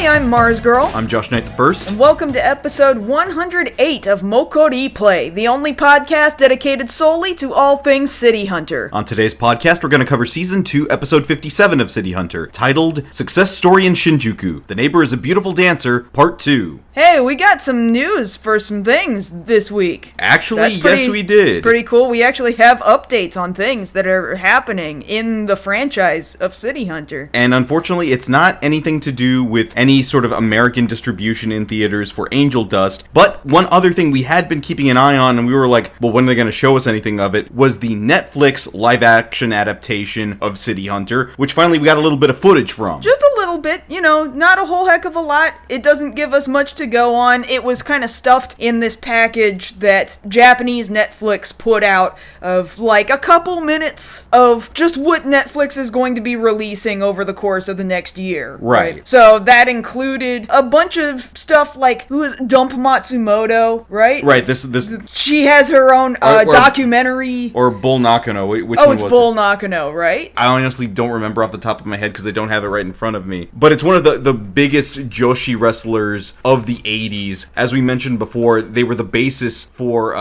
Hi, I'm MarzGurl. I'm JoshKnightTheFirst. And welcome to episode 108 of MokkoriPlay, the only podcast dedicated solely to all things City Hunter. On today's podcast, we're going to cover Season 2, Episode 57 of City Hunter, titled Success Story in Shinjuku. The Neighbor is a Beautiful Dancer, Part 2. Hey, we got some news for some things this week. Actually, yes, we did. Pretty cool. We actually have updates on things that are happening in the franchise of City Hunter. And unfortunately, it's not anything to do with any sort of American distribution in theaters for Angel Dust. But one other thing we had been keeping an eye on, and we were like, well, when are they going to show us anything of it, was the Netflix live-action adaptation of City Hunter, which finally we got a little bit of footage from. Just a little bit, not a whole heck of a lot. It doesn't give us much to go on. It was kind of stuffed in this package that Japanese Netflix put out of like a couple minutes of just what Netflix is going to be releasing over the course of the next year. Right. So that included a bunch of stuff like, who is Dump Matsumoto, right? Right, this she has her own documentary. Or Bull Nakano, which one was it's Bull Nakano, right? I honestly don't remember off the top of my head because I don't have it right in front of me. But it's one of the biggest Joshi wrestlers of the 80s. As we mentioned before, they were the basis for,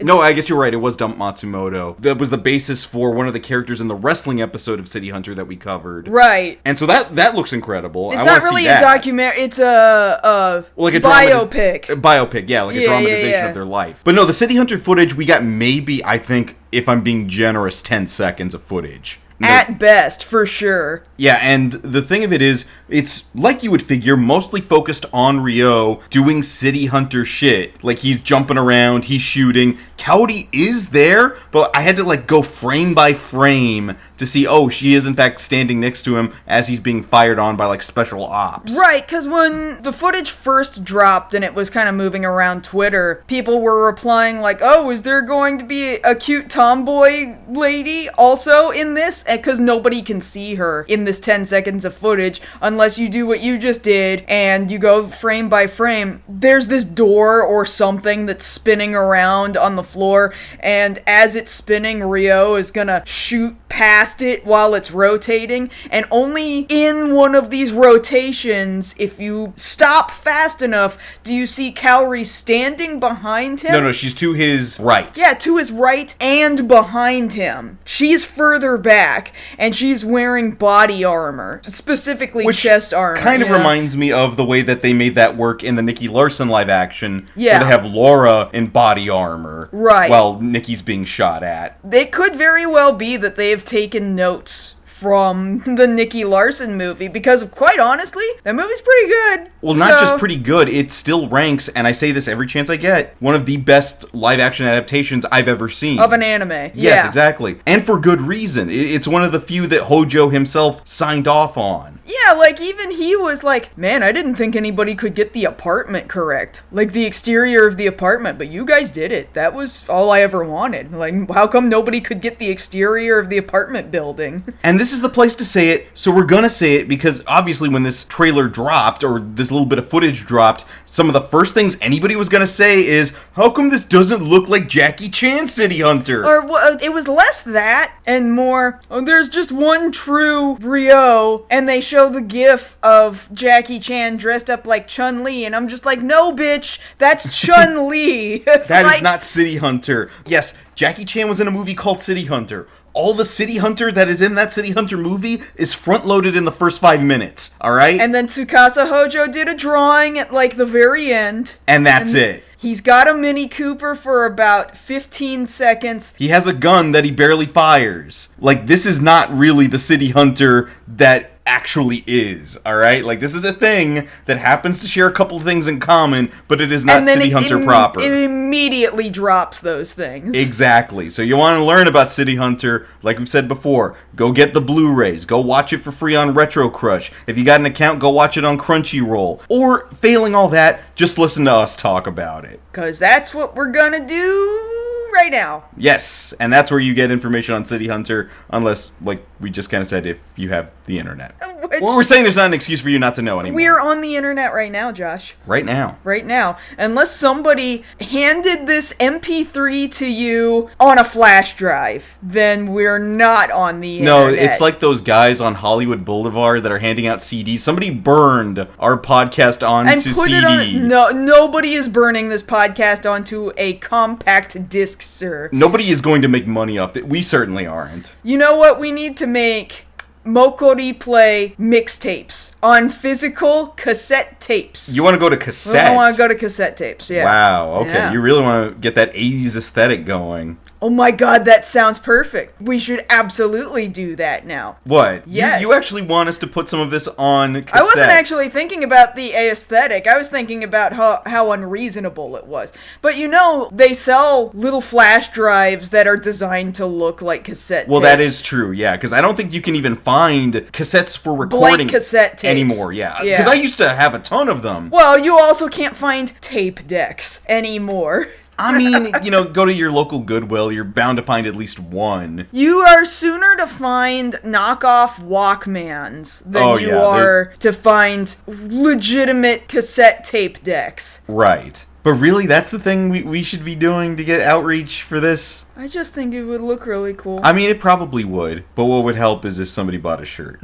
no, I guess you're right, it was Dump Matsumoto. That was the basis for one of the characters in the wrestling episode of City Hunter that we covered. Right. And so that looks incredible. It's not really a documentary, it's a biopic. Biopic, yeah, like a dramatization of their life. But no, the City Hunter footage, we got maybe, I think, if I'm being generous, 10 seconds of footage. At best, for sure. Yeah, and the thing of it is, it's like you would figure, mostly focused on Ryo doing City Hunter shit. Like, he's jumping around, he's shooting. Kaori is there, but I had to, go frame by frame to see, she is, in fact, standing next to him as he's being fired on by, special ops. Right, because when the footage first dropped and it was kind of moving around Twitter, people were replying is there going to be a cute tomboy lady also in this? Because nobody can see her in this 10 seconds of footage unless you do what you just did and you go frame by frame. There's this door or something that's spinning around on the floor, and as it's spinning, Ryo is gonna shoot past it while it's rotating, and only in one of these rotations, if you stop fast enough, do you see Kaori standing behind him. No, she's to his right. Yeah, to his right and behind him. She's further back, and she's wearing body armor, specifically chest armor. Kind of reminds me of the way that they made that work in the Nikki Larson live action, where they have Laura in body armor, right, while Nikki's being shot at. It could very well be that they have taken notes from the Nikki Larson movie, because quite honestly, that movie's pretty good. Well, not just pretty good, it still ranks, and I say this every chance I get, one of the best live-action adaptations I've ever seen. Of an anime. Yes, exactly. And for good reason. It's one of the few that Hojo himself signed off on. Yeah, even he was man, I didn't think anybody could get the apartment correct. The exterior of the apartment, but you guys did it. That was all I ever wanted. How come nobody could get the exterior of the apartment building? And this is the place to say it, so we're gonna say it, because obviously when this trailer dropped, or this little bit of footage dropped, some of the first things anybody was gonna say is, how come this doesn't look like Jackie Chan City Hunter? Or, it was less that, and more, there's just one true Ryo, and they show the gif of Jackie Chan dressed up like Chun-Li, and I'm just no, bitch, that's Chun-Li. That is not City Hunter. Yes, Jackie Chan was in a movie called City Hunter. All the City Hunter that is in that City Hunter movie is front-loaded in the first 5 minutes, alright? And then Tsukasa Hojo did a drawing at, the very end. And that's it. He's got a Mini Cooper for about 15 seconds. He has a gun that he barely fires. This is not really the City Hunter that actually is, alright? This is a thing that happens to share a couple of things in common, but it is not City Hunter proper. It immediately drops those things. Exactly. So you want to learn about City Hunter, like we've said before, go get the Blu-rays, go watch it for free on Retro Crush. If you got an account, go watch it on Crunchyroll. Or, failing all that, just listen to us talk about it. Because that's what we're gonna do right now. Yes, and that's where you get information on City Hunter, unless, we just kind of said, if you have the internet. footage. We're saying there's not an excuse for you not to know anymore. We're on the internet right now, Josh. Right now. Right now. Unless somebody handed this MP3 to you on a flash drive, then we're not on the internet. No, it's like those guys on Hollywood Boulevard that are handing out CDs. Somebody burned our podcast onto CD. No, nobody is burning this podcast onto a compact disc, sir. Nobody is going to make money off it. We certainly aren't. You know what? We need to make MokkoriPlay mixtapes on physical cassette tapes. You want to go to cassette? I want to go to cassette tapes, yeah. Wow, okay. Yeah. You really want to get that 80s aesthetic going. Oh my god, that sounds perfect. We should absolutely do that now. What? Yes. You actually want us to put some of this on cassette? I wasn't actually thinking about the aesthetic. I was thinking about how unreasonable it was. But you know, they sell little flash drives that are designed to look like cassette tapes. Well, that is true, yeah, because I don't think you can even find cassettes for recording blank cassette tapes anymore, yeah. Because I used to have a ton of them. Well, you also can't find tape decks anymore. I mean, go to your local Goodwill. You're bound to find at least one. You are sooner to find knockoff Walkmans than you are to find legitimate cassette tape decks. Right. But really, that's the thing we should be doing to get outreach for this? I just think it would look really cool. I mean, it probably would. But what would help is if somebody bought a shirt.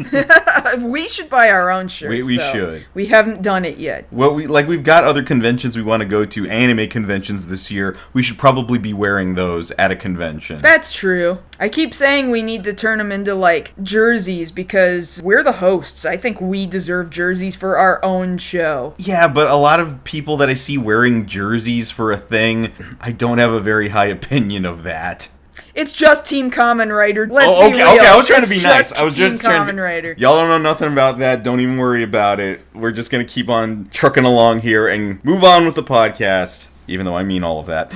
We should buy our own shirts, We though. should. We haven't done it yet. Well, we've got other conventions we want to go to, anime conventions this year. We should probably be wearing those at a convention. That's true. I keep saying we need to turn them into, jerseys because we're the hosts. I think we deserve jerseys for our own show. Yeah, but a lot of people that I see wearing jerseys for a thing, I don't have a very high opinion of that. It's just Team Kamen Rider. Let's be real. Okay, I was trying to be nice. I was just trying to Kamen Rider. Y'all don't know nothing about that. Don't even worry about it. We're just going to keep on trucking along here and move on with the podcast. Even though I mean all of that.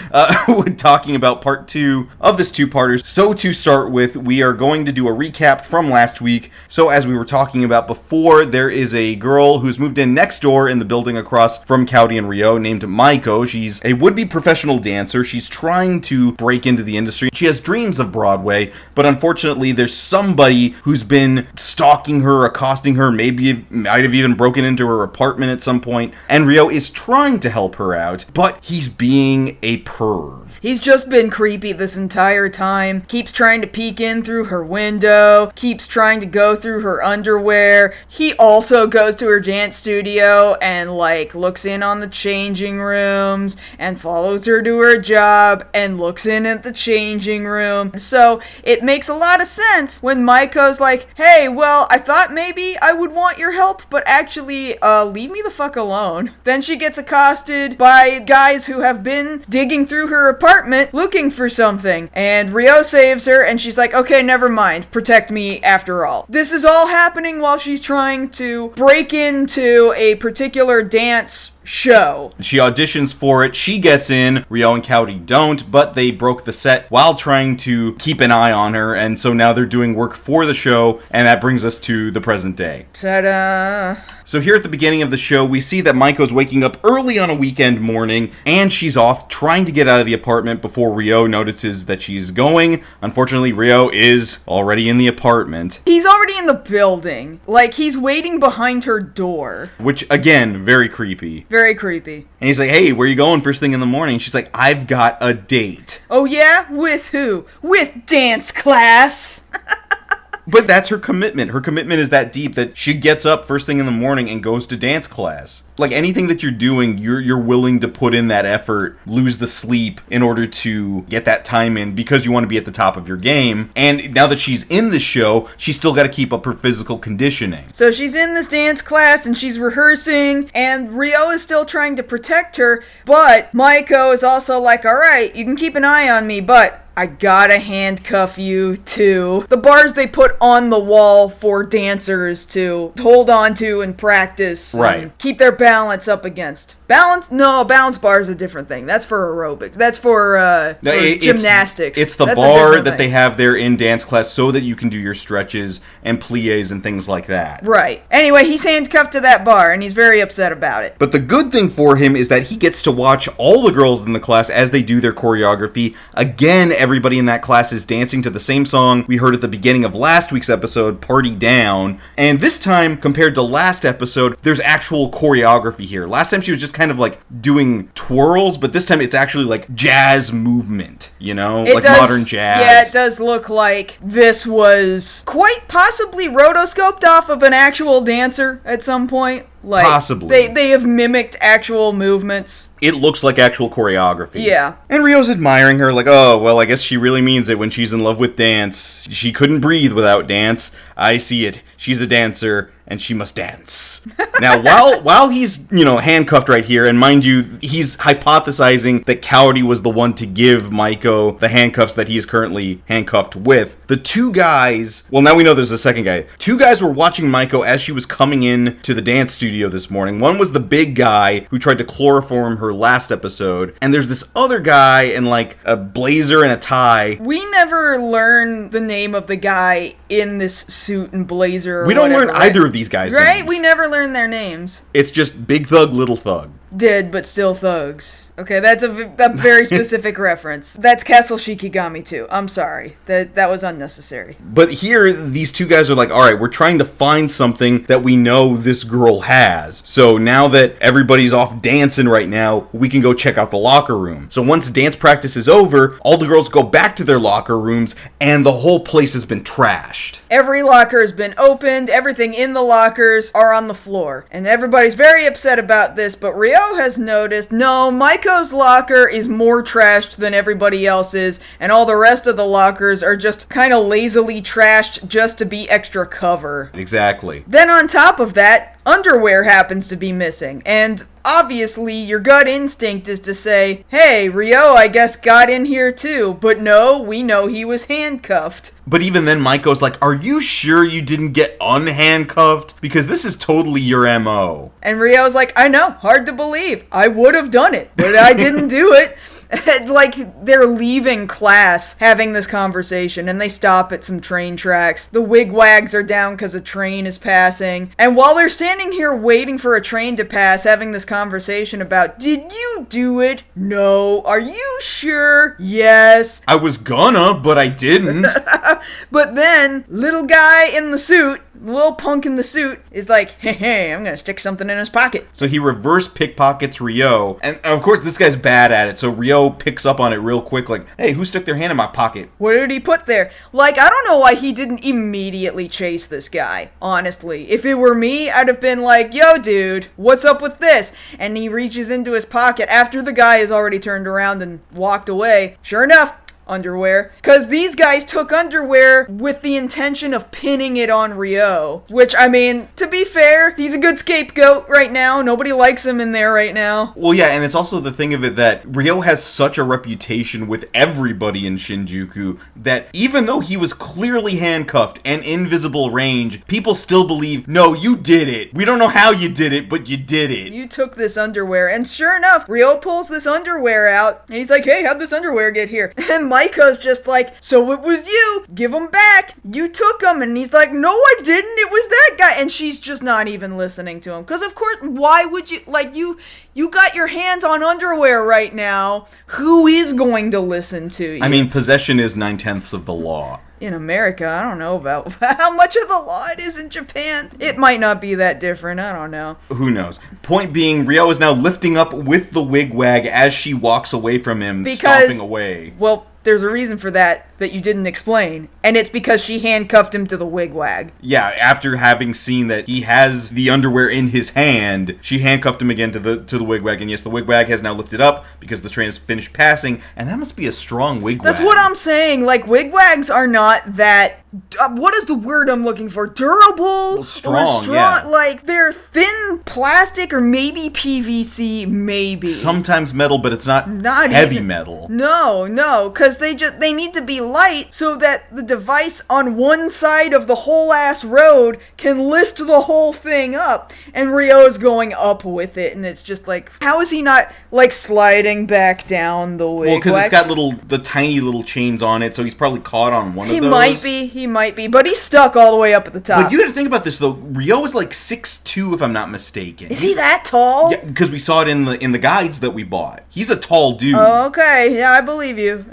We're talking about part 2 of this two-parter. So to start with, we are going to do a recap from last week. So as we were talking about before, there is a girl who's moved in next door in the building across from Cowdy and Ryo named Maiko. She's a would-be professional dancer. She's trying to break into the industry. She has dreams of Broadway, but unfortunately there's somebody who's been stalking her, accosting her, maybe might have even broken into her apartment at some point, and Ryo is trying to help her out, but he's being a perv. He's just been creepy this entire time. Keeps trying to peek in through her window. Keeps trying to go through her underwear. He also goes to her dance studio and, looks in on the changing rooms and follows her to her job and looks in at the changing room. So, it makes a lot of sense when Maiko's like, hey, well, I thought maybe I would want your help, but actually, leave me the fuck alone. Then she gets accosted by guys who have been digging through her apartment looking for something, and Ryo saves her, and she's like, okay, never mind, protect me after all. This is all happening while she's trying to break into a particular dance show. She auditions for it, she gets in, Ryo and Cowdy don't, but they broke the set while trying to keep an eye on her, and so now they're doing work for the show, and that brings us to the present day. Ta-da! So here at the beginning of the show, we see that Maiko's waking up early on a weekend morning, and she's off trying to get out of the apartment before Ryo notices that she's going. Unfortunately, Ryo is already in the apartment. He's already in the building. He's waiting behind her door. Which, again, very creepy. Very creepy. And he's like, hey, where you going first thing in the morning? She's like, I've got a date. Oh yeah? With who? With dance class! But that's her commitment. Her commitment is that deep that she gets up first thing in the morning and goes to dance class. Anything that you're doing, you're willing to put in that effort, lose the sleep in order to get that time in because you want to be at the top of your game. And now that she's in the show, she's still got to keep up her physical conditioning. So she's in this dance class and she's rehearsing, and Ryo is still trying to protect her, but Maiko is also like, alright, you can keep an eye on me, but I gotta handcuff you to the bars they put on the wall for dancers to hold on to and practice. Right. And keep their balance up against. Balance? No, a balance bar is a different thing. That's for aerobics. That's for gymnastics. It's the bar that they have there in dance class so that you can do your stretches and plies and things like that. Right. Anyway, he's handcuffed to that bar and he's very upset about it. But the good thing for him is that he gets to watch all the girls in the class as they do their choreography again every everybody in that class is dancing to the same song we heard at the beginning of last week's episode, Party Down. And this time, compared to last episode, there's actual choreography here. Last time she was just kind of like doing twirls, but this time it's actually like jazz movement, you know? Like modern jazz. Yeah, it does look like this was quite possibly rotoscoped off of an actual dancer at some point. Like, possibly. They have mimicked actual movements. It looks like actual choreography. Yeah. And Rio's admiring her like, oh, well, I guess she really means it when she's in love with dance. She couldn't breathe without dance. I see it. She's a dancer, and she must dance. Now, while he's, handcuffed right here, and mind you, he's hypothesizing that Cowdy was the one to give Maiko the handcuffs that he is currently handcuffed with. The two guys, well, now we know there's a second guy. Two guys were watching Maiko as she was coming in to the dance studio this morning. One was the big guy who tried to chloroform her last episode, and there's this other guy in like a blazer and a tie. We never learn the name of the guy in this suit and blazer. We don't learn either of these guys' right? names. We never learn their names. It's just Big Thug, Little Thug. Dead, but still thugs. Okay, that's a very specific reference. That's Castle Shikigami too. I'm sorry. That was unnecessary. But here, these two guys are like, all right, we're trying to find something that we know this girl has. So now that everybody's off dancing right now, we can go check out the locker room. So once dance practice is over, all the girls go back to their locker rooms, and the whole place has been trashed. Every locker has been opened, everything in the lockers are on the floor. And everybody's very upset about this, but Rio has noticed, no, Maiko's locker is more trashed than everybody else's, and all the rest of the lockers are just kind of lazily trashed just to be extra cover. Exactly. Then on top of that, underwear happens to be missing, and obviously your gut instinct is to say, hey, Rio, I guess got in here too, but no, we know he was handcuffed. But even then, Maiko's like, are you sure you didn't get unhandcuffed? Because this is totally your MO. And Rio's like, I know, hard to believe. I would have done it, but I didn't do it. Like, they're leaving class having this conversation, and they stop at some train tracks. The wigwags are down because a train is passing. And while they're standing here waiting for a train to pass, having this conversation about, did you do it? No. Are you sure? Yes. I was gonna, but I didn't. But then, little guy in the suit, little punk in the suit, is like, hey, I'm gonna stick something in his pocket. So he reverse pickpockets Rio, and of course this guy's bad at it, so Rio picks up on it real quick, like, hey, who stuck their hand in my pocket? What did he put there? Like, I don't know why he didn't immediately chase this guy, honestly. If it were me, I'd have been like, yo, dude, what's up with this? And he reaches into his pocket after the guy has already turned around and walked away. Sure enough, underwear. Because these guys took underwear with the intention of pinning it on Rio. Which, I mean, to be fair, he's a good scapegoat right now. Nobody likes him in there right now. Well, yeah, and it's also the thing of it that Rio has such a reputation with everybody in Shinjuku that even though he was clearly handcuffed and invisible range, people still believe, no, you did it. We don't know how you did it, but you did it. You took this underwear. And sure enough, Rio pulls this underwear out. And he's like, hey, how'd this underwear get here? And Maiko's just like, so it was you. Give them back. You took them. And he's like, no, I didn't. It was that guy. And she's just not even listening to him. Because, of course, why would you, like, you got your hands on underwear right now. Who is going to listen to you? I mean, possession is 9/10 of the law. In America, I don't know about how much of the law it is in Japan. It might not be that different. I don't know. Who knows? Point being, Rio is now lifting up with the wigwag as she walks away from him, stomping away. Well, there's a reason for that you didn't explain, and it's because she handcuffed him to the wigwag. Yeah, after having seen that he has the underwear in his hand, she handcuffed him again to the wigwag, and yes, the wigwag has now lifted up because the train has finished passing, and that must be a strong wigwag. That's what I'm saying. Like, wigwags are not that... what is the word I'm looking for? Durable? Well, strong, yeah. Like, they're thin plastic or maybe PVC, maybe. Sometimes metal, but it's not heavy metal. No, because they need to be light so that the device on one side of the whole ass road can lift the whole thing up. And Rio's going up with it, and it's just like, how is he not, like, sliding back down the wigwag? Well, because it's got the tiny little chains on it, so he's probably caught on one of those. He might be, but he's stuck all the way up at the top. But you gotta think about this, though. Rio is like 6'2", if I'm not mistaken. Is he that tall? Yeah, because we saw it in the guides that we bought. He's a tall dude. Oh, okay. Yeah, I believe you.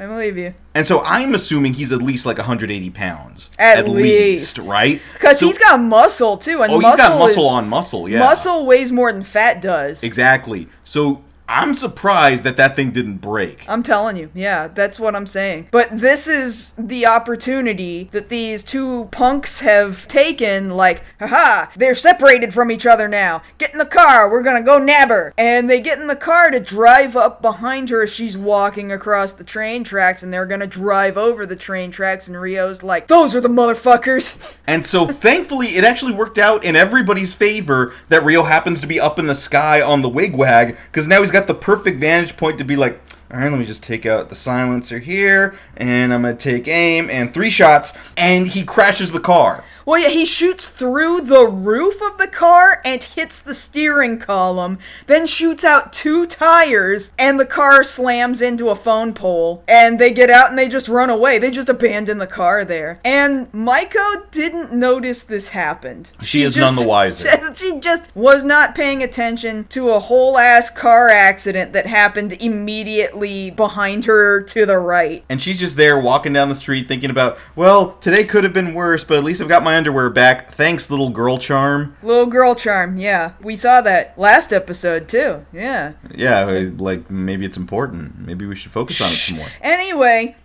And so I'm assuming he's at least like 180 pounds. At least. Right? Because he's got muscle, too. And he's got muscle on muscle, yeah. Muscle weighs more than fat does. Exactly. So I'm surprised that thing didn't break. I'm telling you, yeah, that's what I'm saying. But this is the opportunity that these two punks have taken, like, haha, they're separated from each other now. Get in the car, we're gonna go nab her. And they get in the car to drive up behind her as she's walking across the train tracks, and they're gonna drive over the train tracks, and Rio's like, those are the motherfuckers. And so, thankfully, it actually worked out in everybody's favor that Rio happens to be up in the sky on the wigwag, because now he's got the perfect vantage point to be like, all right, let me just take out the silencer here, and I'm going to take aim, and 3 shots, and he crashes the car. Well, yeah, he shoots through the roof of the car and hits the steering column, then shoots out 2 tires, and the car slams into a phone pole, and they get out and they just run away. They just abandon the car there. And Maiko didn't notice this happened. She is none the wiser. She just was not paying attention to a whole-ass car accident that happened immediately behind her to the right. And she's just there walking down the street thinking about, well, today could have been worse, but at least I've got my underwear back. Thanks, little girl charm. Little girl charm, yeah. We saw that last episode, too. Yeah. Yeah, like, maybe it's important. Maybe we should focus on it some more. Anyway.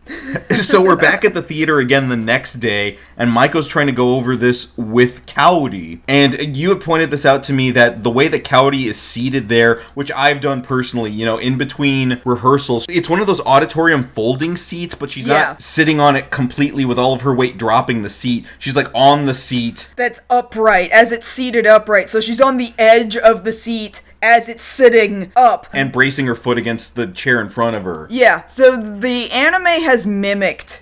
So we're back at the theater again the next day, and Maiko's trying to go over this with Kaori. And you had pointed this out to me, that the way that Kaori is seated there, which I've done personally, you know, in between rehearsals, it's one of those auditorium folding seats, but she's not sitting on it completely with all of her weight dropping the seat. She's like on the seat. That's upright, as it's seated upright. So she's on the edge of the seat as it's sitting up. And bracing her foot against the chair in front of her. Yeah, so the anime has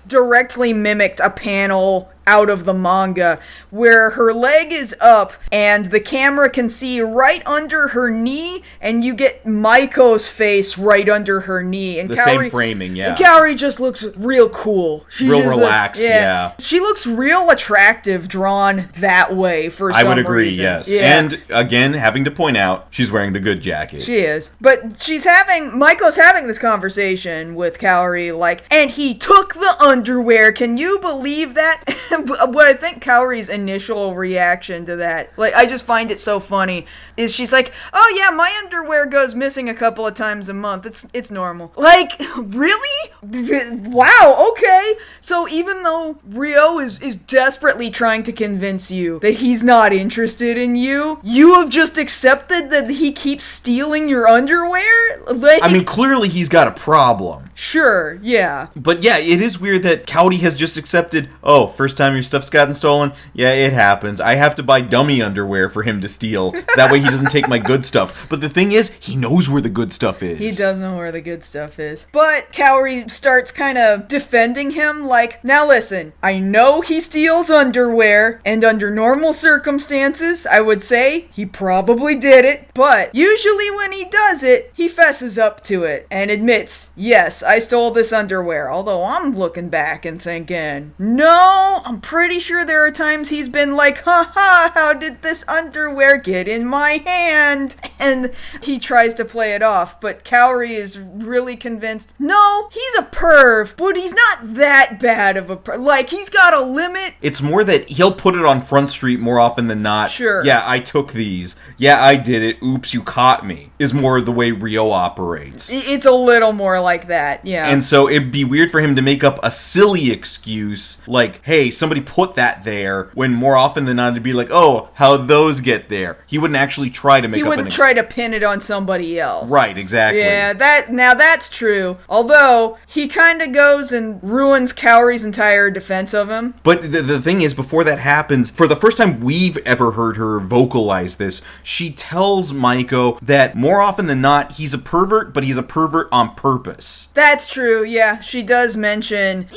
directly mimicked a panel out of the manga where her leg is up and the camera can see right under her knee, and you get Maiko's face right under her knee. And the same framing, yeah. And Kaori just looks real cool. She's real relaxed, yeah. She looks real attractive drawn that way for some reason. I would agree, yes. Yeah. And again, having to point out, she's wearing the good jacket. She is. But Maiko's having this conversation with Kaori, like, and he took the underwear. Can you believe that? What I think Kaori's initial reaction to that, like, I just find it so funny, is she's like, oh yeah, my underwear goes missing a couple of times a month. It's normal. Like, really? Wow, okay. So even though Rio is desperately trying to convince you that he's not interested in you, you have just accepted that he keeps stealing your underwear? Like, I mean, clearly he's got a problem. Sure, yeah. But yeah, it is weird that Kaori has just accepted, oh, first time your stuff's gotten stolen? Yeah, it happens. I have to buy dummy underwear for him to steal. That way he doesn't take my good stuff. But the thing is, he knows where the good stuff is. He does know where the good stuff is. But Kaori starts kind of defending him, like, now listen, I know he steals underwear, and under normal circumstances, I would say he probably did it, but usually when he does it, he fesses up to it and admits, yes, I stole this underwear, although I'm looking back and thinking, no, I'm pretty sure there are times he's been like, haha, how did this underwear get in my hand? And he tries to play it off, but Kaori is really convinced, no, he's a perv, but he's not that bad of a perv. Like, he's got a limit. It's more that he'll put it on Front Street more often than not. Sure. Yeah, I took these. Yeah, I did it. Oops, you caught me. Is more the way Rio operates. It's a little more like that, yeah. And so it'd be weird for him to make up a silly excuse, like, hey, somebody put that there, when more often than not it'd be like, oh, how'd those get there? He wouldn't actually try to make up an excuse. He wouldn't try to pin it on somebody else. Right, exactly. Yeah, that's true. Although, he kind of goes and ruins Kaori's entire defense of him. But the thing is, before that happens, for the first time we've ever heard her vocalize this, she tells Maiko that more often than not, he's a pervert, but he's a pervert on purpose. That's true, yeah. She does mention,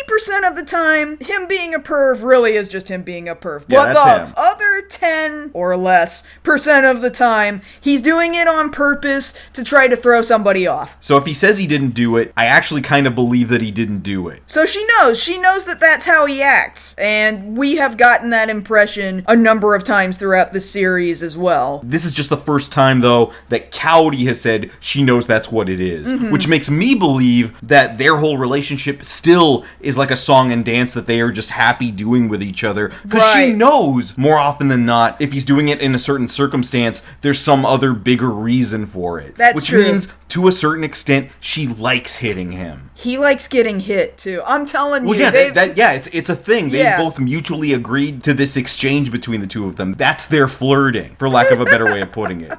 90% of the time, him being a perv really is just him being a perv. Yeah, but that's the him. other 10 or less % of the time, he's doing it on purpose to try to throw somebody off. So if he says he didn't do it, I actually kind of believe that he didn't do it. So she knows that that's how he acts, and we have gotten that impression a number of times throughout the series as well. This is just the first time, though, that Cowdy has said she knows that's what it is, which makes me believe that their whole relationship still is like a song and dance that they are just happy doing with each other, because she knows more often than not, if he's doing it in a certain circumstance, there's some other bigger reason for it. That's true. Which means, to a certain extent, she likes hitting him. He likes getting hit, too. I'm telling you. Well, yeah, it's a thing. They both mutually agreed to this exchange between the two of them. That's their flirting, for lack of a better way of putting it.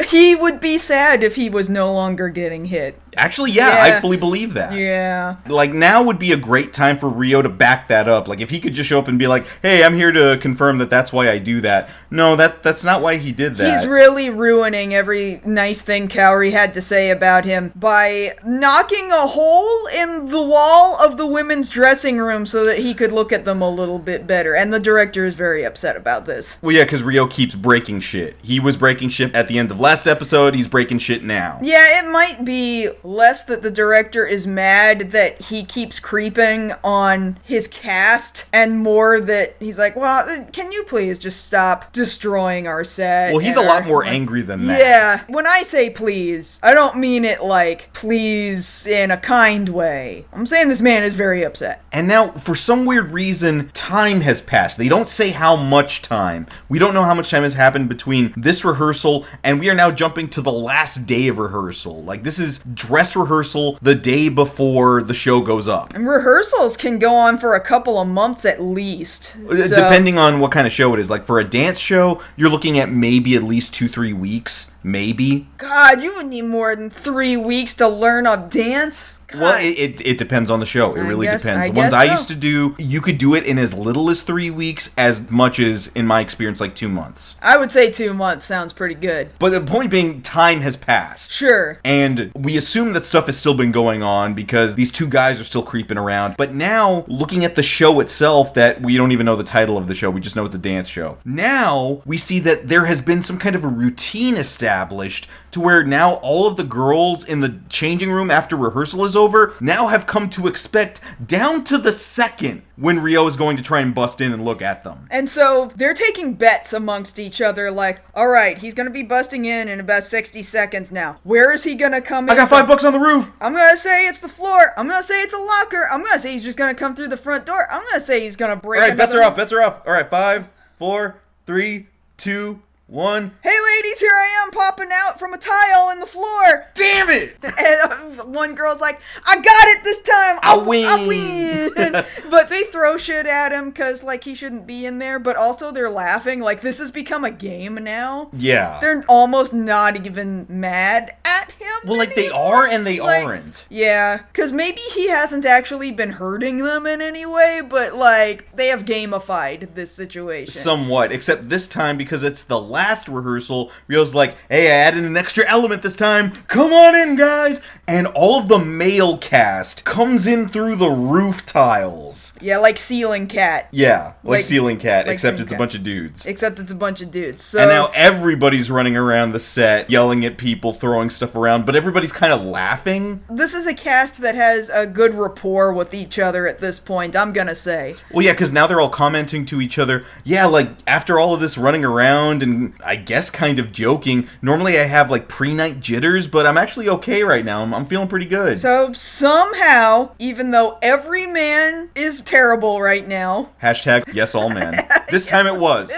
He would be sad if he was no longer getting hit. Actually, yeah, I fully believe that. Yeah. Like, now would be a great time for Rio to back that up. Like, if he could just show up and be like, hey, I'm here to confirm that that's why I do that. No, that's not why he did that. He's really ruining every nice thing Cowrie had to say about him by knocking a hole in the wall of the women's dressing room so that he could look at them a little bit better. And the director is very upset about this. Well, yeah, because Rio keeps breaking shit. He was breaking shit at the end of last episode. He's breaking shit now. Yeah, it might be less that the director is mad that he keeps creeping on his cast, and more that he's like, well, can you please just stop destroying our set? Well, he's a lot more angry than that. Yeah, when I say please, I don't mean it like please in a kind way. I'm saying this man is very upset. And now, for some weird reason, time has passed. They don't say how much time. We don't know how much time has happened between this rehearsal, and we are now jumping to the last day of rehearsal. Like, this is dress rehearsal the day before the show goes up. And rehearsals can go on for a couple of months at least. Depending on what kind of show it is. Like, for a dance show, you're looking at maybe at least 2-3 weeks. Maybe. God, you would need more than 3 weeks to learn a dance? God. Well, it depends on the show. It really depends. The ones I used to do, you could do it in as little as 3 weeks, as much as, in my experience, like 2 months. I would say 2 months sounds pretty good. But the point being, time has passed. Sure. And we assume that stuff has still been going on because these two guys are still creeping around. But now, looking at the show itself, that we don't even know the title of the show, we just know it's a dance show. Now, we see that there has been some kind of a routine established to where now all of the girls in the changing room after rehearsal is over now have come to expect down to the second when Rio is going to try and bust in and look at them. And so they're taking bets amongst each other like, all right, he's going to be busting in about 60 seconds now. Where is he going to come in? I got $5 on the roof. I'm going to say it's the floor. I'm going to say it's a locker. I'm going to say he's just going to come through the front door. I'm going to say he's going to break. All right, bets are off. All right, 5, 4, 3, 2, 1. Hey ladies, here I am popping out from a tile in the floor. Damn it! And one girl's like, I got it this time. I'll win. I'll win. But they throw shit at him because like he shouldn't be in there. But also they're laughing. Like this has become a game now. Yeah. They're almost not even mad at him. Well, like they are and they aren't. Yeah, because maybe he hasn't actually been hurting them in any way. But like they have gamified this situation. Somewhat. Except this time because it's the last rehearsal, Rio's like, hey, I added an extra element this time. Come on in, guys. And all of the male cast comes in through the roof tiles. Yeah, like Ceiling Cat. Yeah, like Ceiling Cat, like except Ceiling it's a Cat. bunch of dudes. Except it's a bunch of dudes. So, and now everybody's running around the set, yelling at people, throwing stuff around, but everybody's kind of laughing. This is a cast that has a good rapport with each other at this point, I'm gonna say. Well, yeah, because now they're all commenting to each other. Yeah, like, after all of this running around and I guess kind of joking, normally I have, like, pre-night jitters, but I'm actually okay right now. I'm feeling pretty good. So, somehow, even though every man is terrible right now... Hashtag yes all men. This time it was.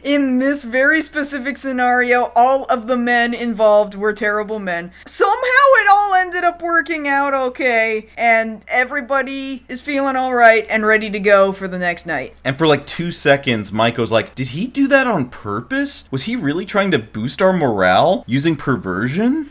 In this very specific scenario, all of the men involved were terrible men. Somehow it all ended up working out okay, and everybody is feeling alright and ready to go for the next night. And for like 2 seconds, Maiko's like, did he do that on purpose? Was he really trying to boost our morale using perversion?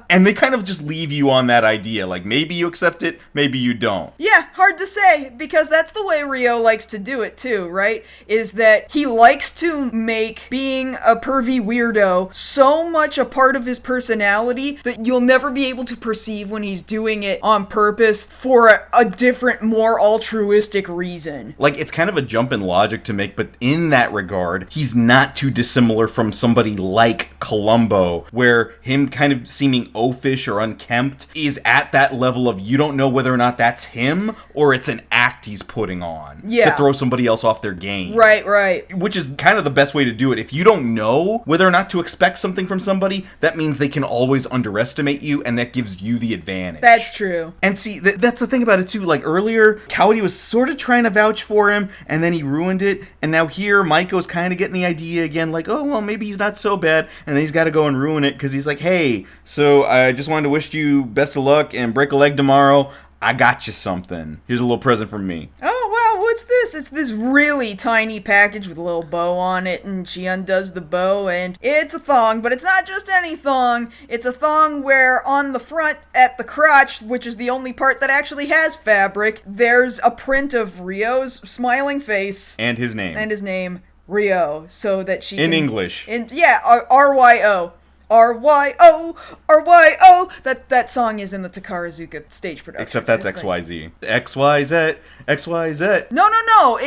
And they kind of just leave you on that idea. Like, maybe you accept it, maybe you don't. Yeah, hard to say, because that's the way Rio likes to do it too, right? Is that he likes to make being a pervy weirdo so much a part of his personality that you'll never be able to perceive when he's doing it on purpose for a different, more altruistic reason. Like, it's kind of a jump in logic to make, but in that regard, he's not too dissimilar from somebody like Columbo, where him kind of seeming oafish or unkempt is at that level of you don't know whether or not that's him or it's an act he's putting on to throw somebody else off their game. Right. Which is kind of the best way to do it. If you don't know whether or not to expect something from somebody, that means they can always underestimate you, and that gives you the advantage. That's true. And see, that's the thing about it too. Like earlier, Cowdy was sort of trying to vouch for him, and then he ruined it. And now here, Maiko's kind of getting the idea again, like, oh, well, maybe he's not so bad. And then he's got to go and ruin it because he's like, hey, so I just wanted to wish you best of luck and break a leg tomorrow. I got you something. Here's a little present from me. Oh, wow, what's this? It's this really tiny package with a little bow on it, and she undoes the bow, and it's a thong, but it's not just any thong. It's a thong where on the front, at the crotch, which is the only part that actually has fabric, there's a print of Rio's smiling face. And his name. Rio, so that she in English. R-Y-O. R-Y-O. That song is in the Takarazuka stage production. Except that's XYZ. XYZ. XYZ. No.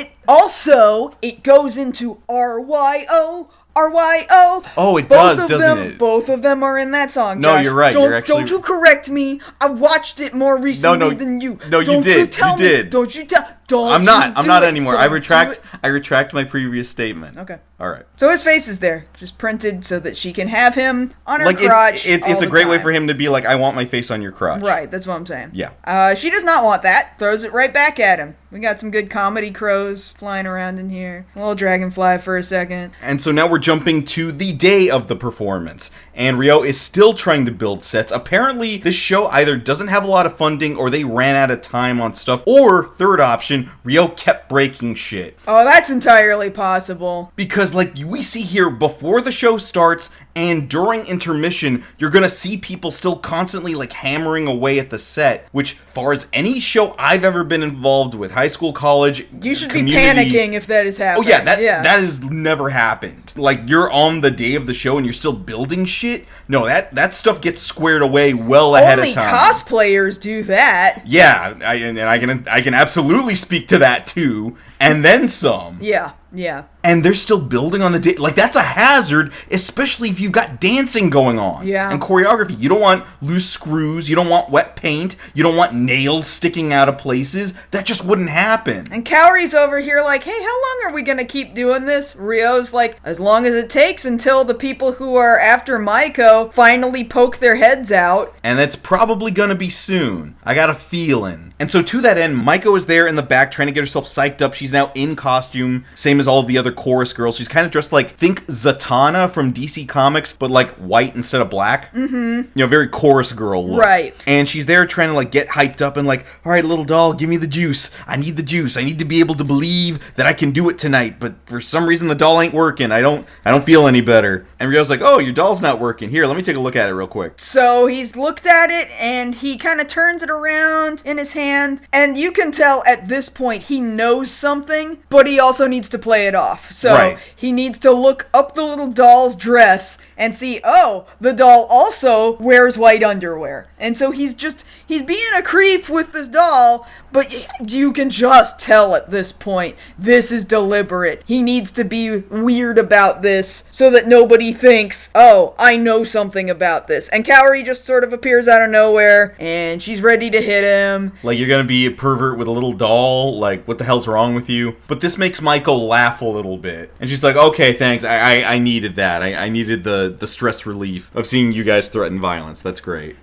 It goes into R-Y-O. R-Y-O. Oh, it does, doesn't it? Both of them are in that song, No, Josh. you're right. Don't you correct me. I watched it more recently than you. No, you did. You did. Don't you tell. I'm not anymore. I retract my previous statement. Okay. All right. So his face is there, just printed so that she can have him on her like crotch. It's a great way for him to be like, I want my face on your crotch. Right, that's what I'm saying. Yeah. She does not want that. Throws it right back at him. We got some good comedy crows flying around in here. A little dragonfly for a second. And so now we're jumping to the day of the performance. And Rio is still trying to build sets. Apparently, this show either doesn't have a lot of funding or they ran out of time on stuff. Or, third option, Rio kept breaking shit. Oh, that's entirely possible. Because, like, we see here, before the show starts and during intermission, you're gonna see people still constantly, like, hammering away at the set. Which, as far as any show I've ever been involved with, high school, college, you should community, be panicking if that is happening. Oh, yeah, that has never happened. Like, you're on the day of the show and you're still building shit? No, that stuff gets squared away well ahead of time. Only cosplayers do that. Yeah, I can absolutely speak to that too, and then some. Yeah. And they're still building on the day. Like, that's a hazard, especially if you've got dancing going on. Yeah. And choreography. You don't want loose screws. You don't want wet paint. You don't want nails sticking out of places. That just wouldn't happen. And Kaori's over here like, hey, how long are we going to keep doing this? Rio's like, as long as it takes until the people who are after Maiko finally poke their heads out. And that's probably going to be soon. I got a feeling. And so to that end, Maiko is there in the back trying to get herself psyched up. She's now in costume, same as all of the other chorus girls. She's kind of dressed like, think Zatanna from DC Comics, but like white instead of black. Mm-hmm. You know, very chorus girl look. Right. And she's there trying to like get hyped up and like, all right, little doll, give me the juice. I need the juice. I need to be able to believe that I can do it tonight. But for some reason, the doll ain't working. I don't feel any better. And Rio's like, oh, your doll's not working. Here, let me take a look at it real quick. So he's looked at it and he kind of turns it around in his hand. And you can tell at this point he knows something, but he also needs to play it off. So he needs to look up the little doll's dress and see, oh, the doll also wears white underwear. And so he's being a creep with this doll, but you can just tell at this point, this is deliberate. He needs to be weird about this so that nobody thinks, oh, I know something about this. And Kaori just sort of appears out of nowhere, and she's ready to hit him. Like, you're gonna be a pervert with a little doll? Like, what the hell's wrong with you? But this makes Maiko laugh a little bit. And she's like, okay, thanks, I needed that. I needed the stress relief of seeing you guys threaten violence. That's great.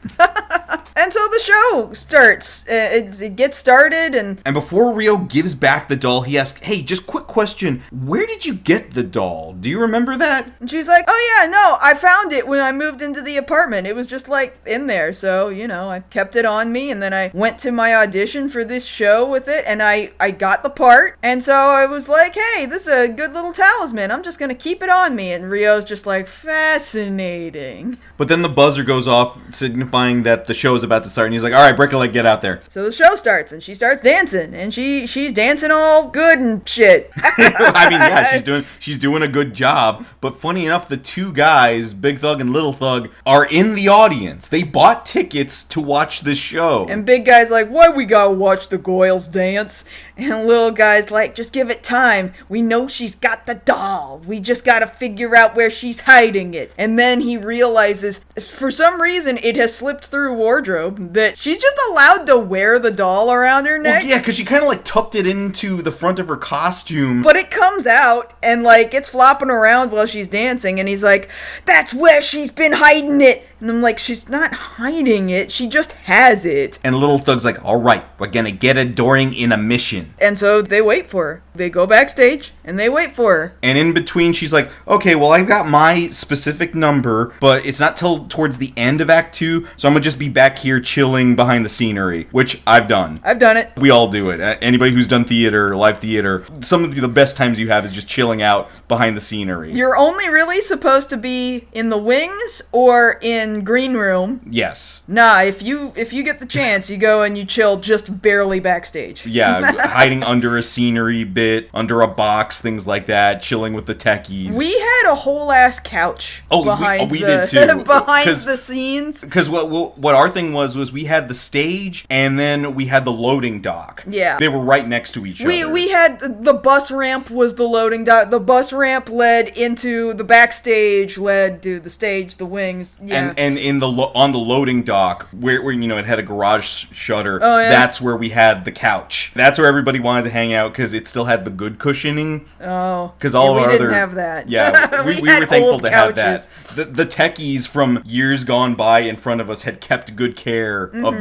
And so the show starts. It gets started, and before Rio gives back the doll, he asks, hey, just quick question, where did you get the doll? Do you remember that? And she's like, oh yeah, no, I found it when I moved into the apartment. It was just like in there, so, I kept it on me, and then I went to my audition for this show with it, and I got the part, and so I was like, hey, this is a good little talisman, I'm just gonna keep it on me, and Rio's just like, fascinating. But then the buzzer goes off, signifying that the show is about to start, and he's like, alright, Brickle, get out there. So the show starts, and she starts dancing, and she's dancing all good and shit. I mean, yeah, she's doing a good job, but funny enough, the two guys, Big Thug and Little Thug, are in the audience. They bought tickets to watch this show. And Big Guy's like, why we gotta watch the Goyles dance? And Little Guy's like, just give it time. We know she's got the doll. We just gotta figure out where she's hiding it. And then he realizes, for some reason, it has slipped through wardrobe that she's just allowed to wear the doll around her neck. Well, yeah, because she kind of like tucked it into the front of her costume. But it comes out and like it's flopping around while she's dancing, and he's like, that's where she's been hiding it. And I'm like, she's not hiding it, she just has it. And Little Thug's like, alright, we're gonna get it during intermission. And so they wait for her. They go backstage and they wait for her. And in between, she's like, okay, well, I've got my specific number, but it's not till towards the end of Act 2, so I'm gonna just be back here chilling behind the scenery, which I've done. I've done it. We all do it. Anybody who's done theater, live theater, some of the best times you have is just chilling out behind the scenery. You're only really supposed to be in the wings or in green room. Yes. Nah, if you get the chance, you go and you chill just barely backstage. Yeah, hiding under a scenery bit, under a box, things like that, chilling with the techies. We had a whole ass couch behind we did too. behind the scenes. Because what our thing was we had the stage and then we had the loading dock. Yeah. They were right next to each other. We had the bus ramp was the loading dock. The bus ramp led into the backstage, led to the stage, the wings. Yeah. And in on the loading dock where it had a garage shutter. Oh, yeah. That's where we had the couch. That's where everybody wanted to hang out because it still had the good cushioning. Oh. Because all of our we other didn't have that. Yeah, we had were thankful to have couches. that. The techies from years gone by in front of us had kept good care of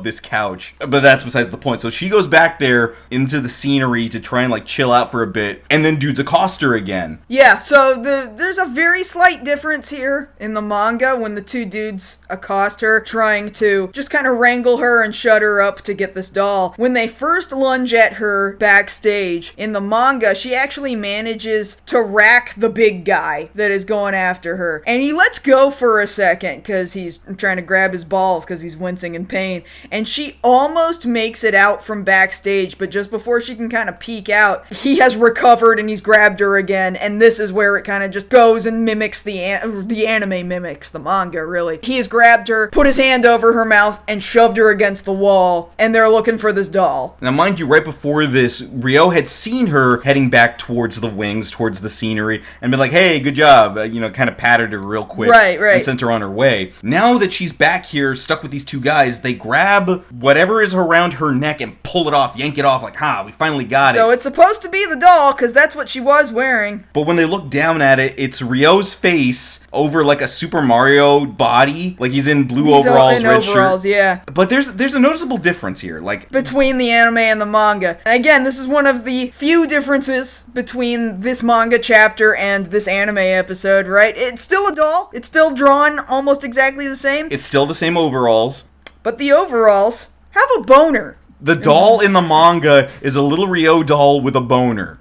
this couch. But that's besides the point. So she goes back there into the scenery to try and like chill out for a bit, and then dudes accost her again. Yeah, so there's a very slight difference here in the manga when the two dudes accost her, trying to just kind of wrangle her and shut her up to get this doll. When they first lunge at her backstage, in the manga, she actually manages to rack the big guy that is going after her. And he lets go for a second because he's trying to grab his balls because he's wincing in pain. And she almost makes it out from backstage, but just before she can kind of peek out, he has recovered and he's grabbed her again. And this is where it kind of just goes and mimics the anime mimics the manga, really. He has grabbed her, put his hand over her mouth, and shoved her against the wall, and they're looking for this doll. Now, mind you, right before this, Rio had seen her heading back towards the wings, towards the scenery, and been like, hey, good job, kind of patted her real quick. Right. And sent her on her way. Now that she's back here, stuck with these two guys, they grab whatever is around her neck and pull it off, yank it off, like, we finally got it. So it's supposed to be the doll, because that's what she was wearing. But when they look down at it, it's Rio's face over like a Super Mario body, like he's in blue overalls, red overalls, shirt. Yeah. But there's a noticeable difference here, like between the anime and the manga. Again, this is one of the few differences between this manga chapter and this anime episode, right? It's still a doll. It's still drawn almost exactly the same. It's still the same overalls. But the overalls have a boner. The doll in the manga is a little Rio doll with a boner.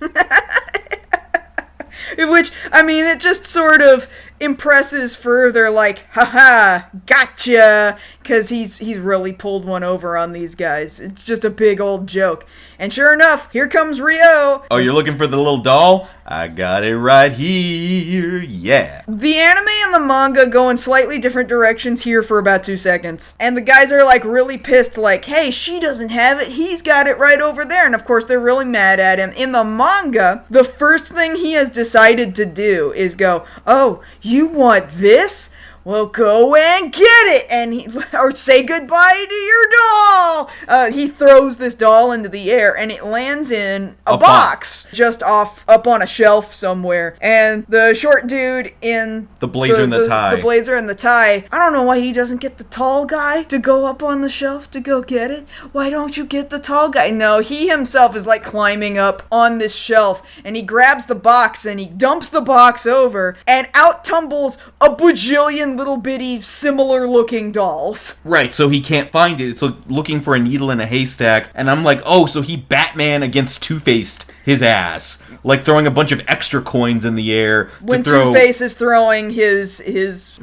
Which, I mean, it just sort of impresses further, like, haha, gotcha, because he's really pulled one over on these guys. It's just a big old joke. And sure enough, here comes Rio. Oh, you're looking for the little doll? I got it right here, yeah. The anime and the manga go in slightly different directions here for about 2 seconds. And the guys are like really pissed, like, hey, she doesn't have it, he's got it right over there. And of course, they're really mad at him. In the manga, the first thing he has decided to do is go, oh, you want this? Well, go and get it, or say goodbye to your doll. He throws this doll into the air, and it lands in a box just up on a shelf somewhere. And the short dude in the blazer and the tie. The blazer and the tie. I don't know why he doesn't get the tall guy to go up on the shelf to go get it. Why don't you get the tall guy? No, he himself is like climbing up on this shelf, and he grabs the box and he dumps the box over, and out tumbles a bajillion little bitty similar looking dolls. Right, so he can't find it. It's like looking for a needle in a haystack, and I'm like, oh, so he Batman against Two-Faced his ass, like throwing a bunch of extra coins in the air when Two-Face is throwing his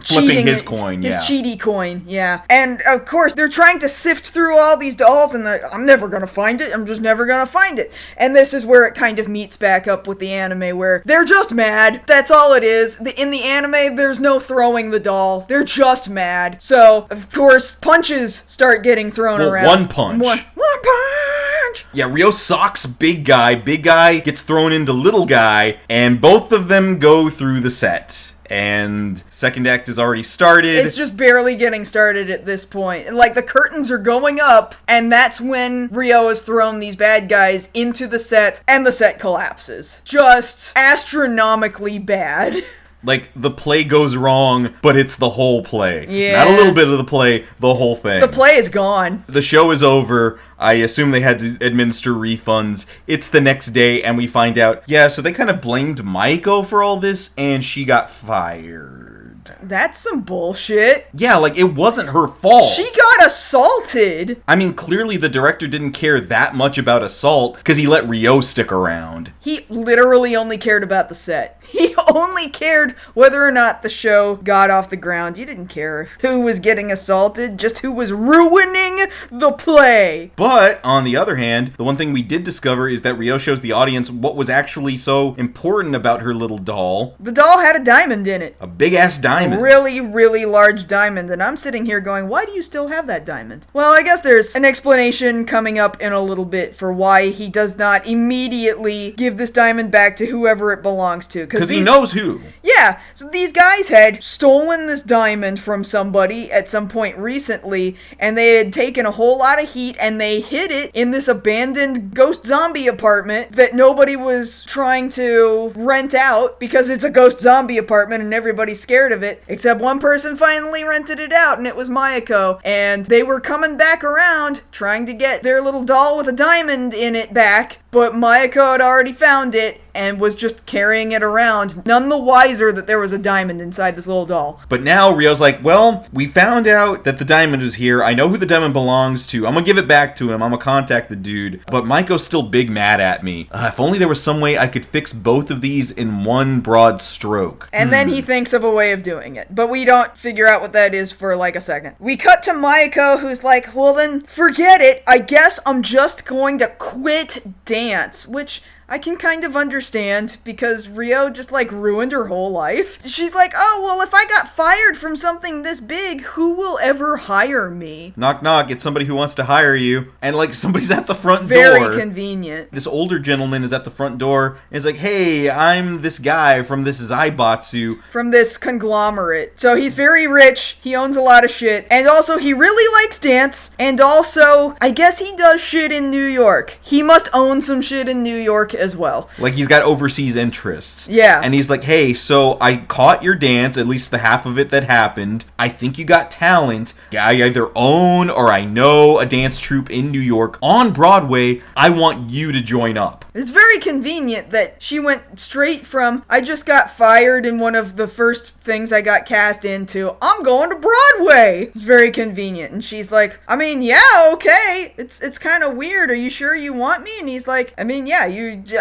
flipping his coin, his cheaty coin, yeah. And of course they're trying to sift through all these dolls, and I'm never gonna find it. I'm just never gonna find it. And this is where it kind of meets back up with the anime, where they're just mad. That's all it is. In the anime, there's no throwing the doll. They're just mad. So of course punches start getting thrown around. One punch. One punch. Yeah, Ryo socks big guy. Big guy gets thrown into little guy, and both of them go through the set. And second act is already started. It's just barely getting started at this point. Like, the curtains are going up, and that's when Ryo has thrown these bad guys into the set, and the set collapses. Just astronomically bad. Like, the play goes wrong, but it's the whole play. Yeah. Not a little bit of the play, the whole thing. The play is gone. The show is over. I assume they had to administer refunds. It's the next day, and we find out, yeah, so they kind of blamed Maiko for all this, and she got fired. That's some bullshit. Yeah, like, it wasn't her fault. She got assaulted. I mean, clearly the director didn't care that much about assault, because he let Ryo stick around. He literally only cared about the set. He only cared whether or not the show got off the ground. He didn't care who was getting assaulted, just who was ruining the play. But, on the other hand, the one thing we did discover is that Ryo shows the audience what was actually so important about her little doll. The doll had a diamond in it. A big-ass diamond. A really, really large diamond. And I'm sitting here going, why do you still have that diamond? Well, I guess there's an explanation coming up in a little bit for why he does not immediately give this diamond back to whoever it belongs to. Because he knows who. Yeah, so these guys had stolen this diamond from somebody at some point recently, and they had taken a whole lot of heat, and they hid it in this abandoned ghost zombie apartment that nobody was trying to rent out because it's a ghost zombie apartment and everybody's scared of it, except one person finally rented it out, and it was Mayako, and they were coming back around trying to get their little doll with a diamond in it back, but Mayako had already found it and was just carrying it around, none the wiser that there was a diamond inside this little doll. But now Ryo's like, well, we found out that the diamond is here. I know who the diamond belongs to. I'm gonna give it back to him. I'm gonna contact the dude. But Maiko's still big mad at me. If only there was some way I could fix both of these in one broad stroke. And then he thinks of a way of doing it. But we don't figure out what that is for like a second. We cut to Maiko, who's like, well then, forget it. I guess I'm just going to quit dance. Which I can kind of understand, because Ryo just, like, ruined her whole life. She's like, oh, well, if I got fired from something this big, who will ever hire me? Knock, knock, it's somebody who wants to hire you. And, like, somebody's at the front door. Very convenient. This older gentleman is at the front door, and is like, hey, I'm this guy from this Zaibatsu. From this conglomerate. So he's very rich, he owns a lot of shit, and also he really likes dance, and also, I guess he does shit in New York. He must own some shit in New York as well. Like, he's got overseas interests. Yeah. And he's like, hey, so I caught your dance, at least the half of it that happened. I think you got talent. I either own or I know a dance troupe in New York on Broadway. I want you to join up. It's very convenient that she went straight from, I just got fired in one of the first things I got cast into, I'm going to Broadway. It's very convenient. And she's like, I mean, yeah, okay. It's kind of weird. Are you sure you want me? And he's like, I mean, yeah,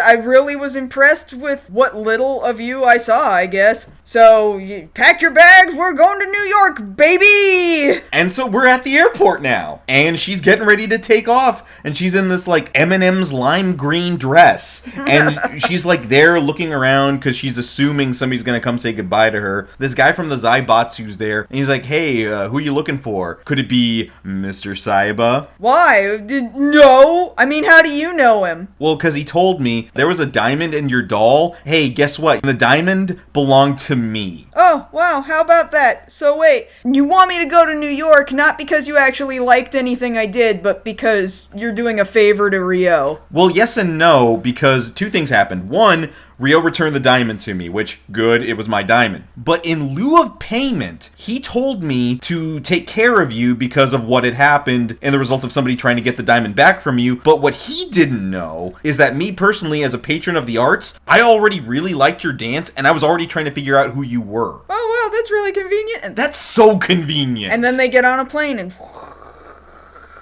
I really was impressed with what little of you I saw, I guess. So, you pack your bags, we're going to New York, baby! And so we're at the airport now. And she's getting ready to take off. And she's in this, like, M&M's lime green dress. And she's, like, there looking around because she's assuming somebody's going to come say goodbye to her. This guy from the Zaibatsu's there. And he's like, hey, who are you looking for? Could it be Mr. Saiba? Why? No! I mean, how do you know him? Well, because he told me me, there was a diamond in your doll. Hey, guess what? The diamond belonged to me. Oh, wow, how about that? So wait, you want me to go to New York not because you actually liked anything I did, but because you're doing a favor to Rio? Well, yes and no, because two things happened. One, Rio returned the diamond to me, which, good, it was my diamond. But in lieu of payment, he told me to take care of you because of what had happened and the result of somebody trying to get the diamond back from you. But what he didn't know is that me personally, as a patron of the arts, I already really liked your dance, and I was already trying to figure out who you were. Oh, wow, that's really convenient. That's so convenient. And then they get on a plane and...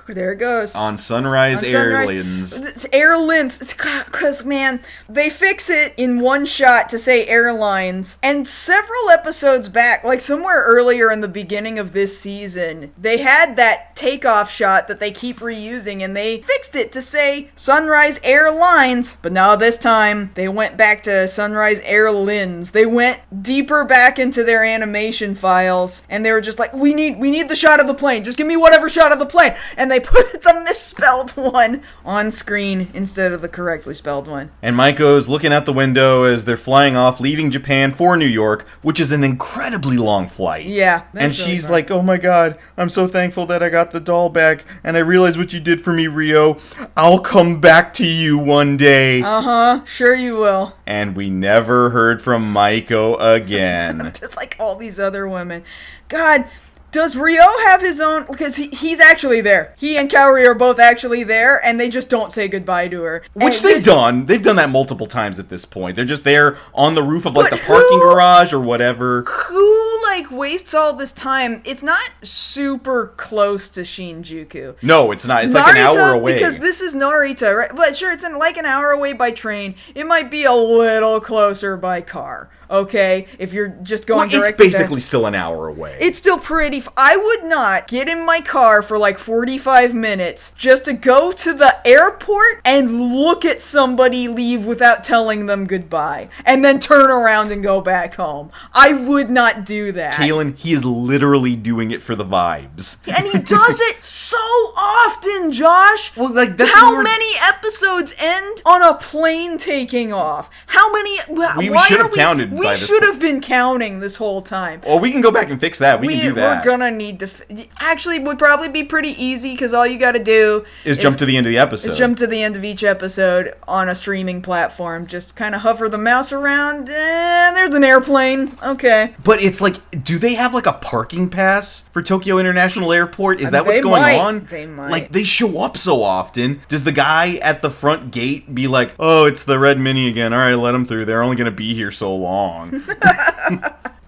there it goes. On Sunrise Airlines. It's Airlines. It's because, man, they fix it in one shot to say airlines. And several episodes back, like somewhere earlier in the beginning of this season, they had that takeoff shot that they keep reusing, and they fixed it to say Sunrise Airlines. But now this time, they went back to Sunrise Airlines. They went deeper back into their animation files, and they were just like, we need the shot of the plane. Just give me whatever shot of the plane. And they put the misspelled one on screen instead of the correctly spelled one. And Maiko's looking out the window as they're flying off, leaving Japan for New York, which is an incredibly long flight. Yeah. And she's like, oh my god, I'm so thankful that I got the doll back, and I realized what you did for me, Rio. I'll come back to you one day. Uh-huh, sure you will. And we never heard from Maiko again. Just like all these other women. God... does Rio have his own... because he's actually there. He and Kaori are both actually there, and they just don't say goodbye to her. Which they've done. They've done that multiple times at this point. They're just there on the roof of, like, the parking garage or whatever. Who, like, wastes all this time? It's not super close to Shinjuku. No, it's not. It's Narita, like an hour away. Because this is Narita, right? But sure, it's like an hour away by train. It might be a little closer by car. Okay, if you're just going directly it's basically still an hour away. It's still pretty... I would not get in my car for like 45 minutes just to go to the airport and look at somebody leave without telling them goodbye. And then turn around and go back home. I would not do that. Kaylin, he is literally doing it for the vibes. And he does it so often, Josh. Well, like, that's how many episodes end on a plane taking off? How many... We should have counted. We should have been counting this whole time. Well, we can go back and fix that. We can do that. We're gonna need to... actually, it would probably be pretty easy, because all you gotta do... is jump to the end of the episode. Jump to the end of each episode on a streaming platform. Just kind of hover the mouse around, and there's an airplane. Okay. But it's like, do they have like a parking pass for Tokyo International Airport? Is that what's going on? They might. Like, they show up so often. Does the guy at the front gate be like, oh, it's the red mini again. All right, let them through. They're only going to be here so long.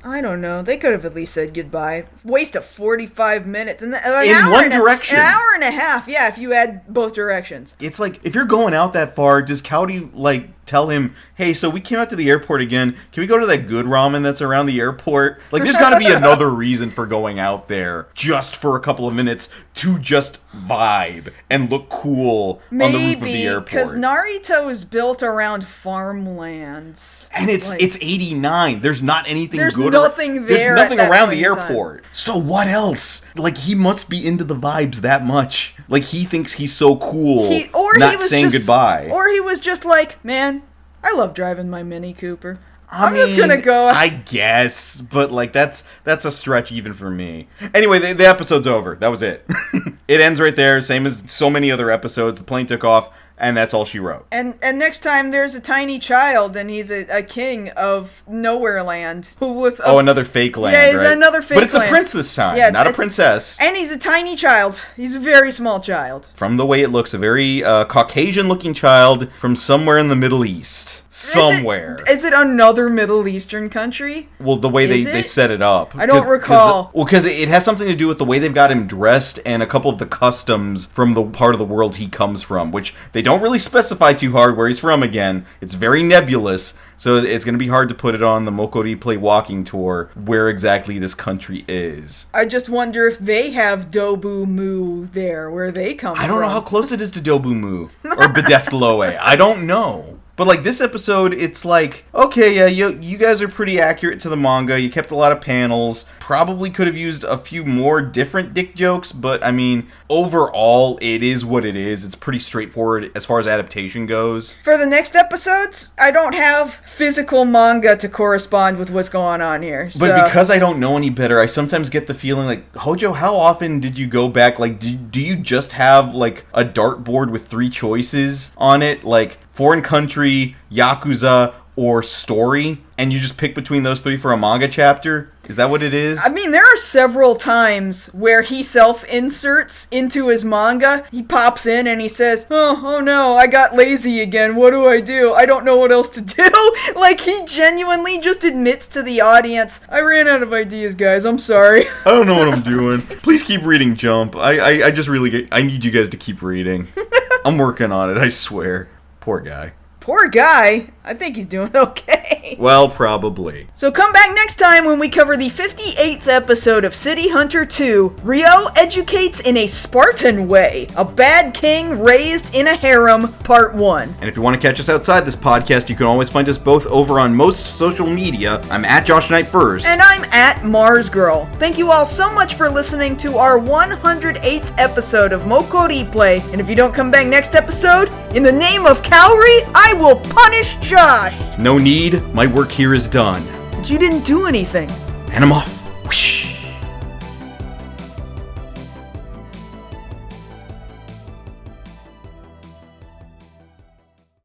I don't know. They could have at least said goodbye. Waste of 45 minutes. And in one direction. An hour and a half, yeah, if you add both directions. It's like, if you're going out that far, does Cowdy, like, tell him, hey, so we came out to the airport again. Can we go to that good ramen that's around the airport? Like, there's got to be another reason for going out there just for a couple of minutes to just vibe and look cool on the roof of the airport. Because Narita is built around farmlands. And it's 89. There's not anything good. There's nothing there. There's nothing around the airport. So what else? Like, he must be into the vibes that much. Like, he thinks he's so cool. Not saying goodbye. Or he was just like, man, I love driving my Mini Cooper. I'm just gonna go. I guess, but like that's a stretch even for me. Anyway, the episode's over. That was it. It ends right there, same as so many other episodes. The plane took off, and that's all she wrote. And next time there's a tiny child, and he's a king of Nowhere Land. Another fake land. Yeah, he's right? Another fake land. But it's a prince this time, not a princess. And he's a tiny child. He's a very small child. From the way it looks, a very Caucasian-looking child from somewhere in the Middle East. Somewhere. Is it another Middle Eastern country? Well, the way they set it up. I don't recall. Because it has something to do with the way they've got him dressed and a couple of the customs from the part of the world he comes from, which they don't really specify too hard where he's from again. It's very nebulous, so it's going to be hard to put it on the MokkoriPlay walking tour where exactly this country is. I just wonder if they have Dobu Mu there, where they come from. I don't know how close it is to Dobu Mu or Bedeft Loe. I don't know. But like this episode, it's like, okay, yeah, you guys are pretty accurate to the manga. You kept a lot of panels. Probably could have used a few more different dick jokes, but I mean, overall, it is what it is. It's pretty straightforward as far as adaptation goes. For the next episodes, I don't have physical manga to correspond with what's going on here. But because I don't know any better, I sometimes get the feeling like, Hojo, how often did you go back? Like, do you just have like a dartboard with 3 choices on it? Like foreign country, Yakuza, or story, and you just pick between those 3 for a manga chapter? Is that what it is? I mean, there are several times where he self-inserts into his manga. He pops in and he says, oh no, I got lazy again. What do? I don't know what else to do. Like, he genuinely just admits to the audience, I ran out of ideas, guys. I'm sorry. I don't know what I'm doing. Please keep reading Jump. I just really I need you guys to keep reading. I'm working on it, I swear. Poor guy. Poor guy. I think he's doing okay. Well, probably. So come back next time when we cover the 58th episode of City Hunter 2, Ryo Educates in a Spartan Way, A Bad King Raised in a Harem, Part 1. And if you want to catch us outside this podcast, you can always find us both over on most social media. I'm at JoshKnightTheFirst. And I'm at MarzGurl. Thank you all so much for listening to our 108th episode of MokkoriPlay. And if you don't come back next episode, in the name of Cowrie, I will punish Josh. No need, my work here is done. But you didn't do anything. And I'm off. Whoosh.